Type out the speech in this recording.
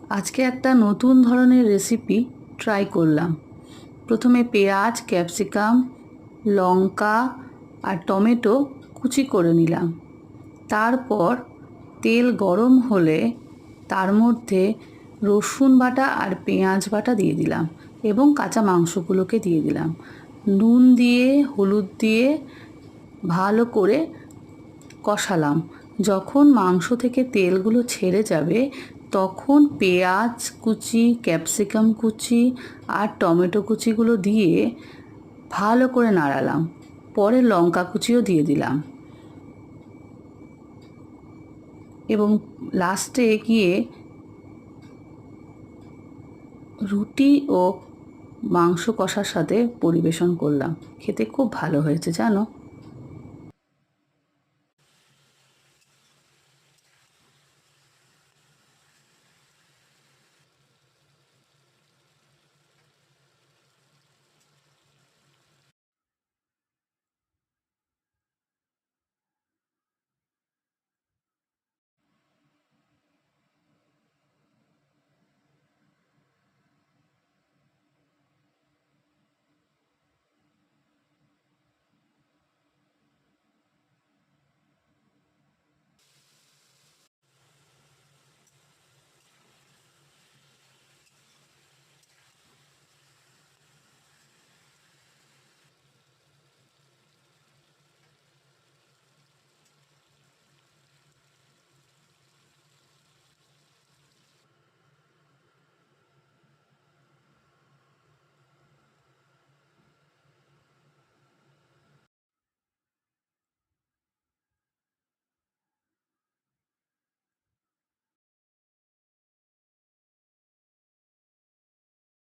আজকে একটা নতুন ধরনের রেসিপি ট্রাই করলাম। প্রথমে পেঁয়াজ, ক্যাপসিকাম, লঙ্কা আর টমেটো কুচি করে নিলাম। তারপর তেল গরম হলে তার মধ্যে রসুন বাটা আর পেঁয়াজ বাটা দিয়ে দিলাম এবং কাঁচা মাংসগুলোকে দিয়ে দিলাম। নুন দিয়ে, হলুদ দিয়ে ভালো করে কষালাম। যখন মাংস থেকে তেলগুলো ছেড়ে যাবে তখন পেঁয়াজ কুচি, ক্যাপসিকাম কুচি আর টমেটো কুচিগুলো দিয়ে ভালো করে নাড়ালাম। পরে লঙ্কা কুচিও দিয়ে দিলাম এবং লাস্টে গিয়ে রুটি ও মাংস কষার সাথে পরিবেশন করলাম। খেতে খুব ভালো হয়েছে জানো।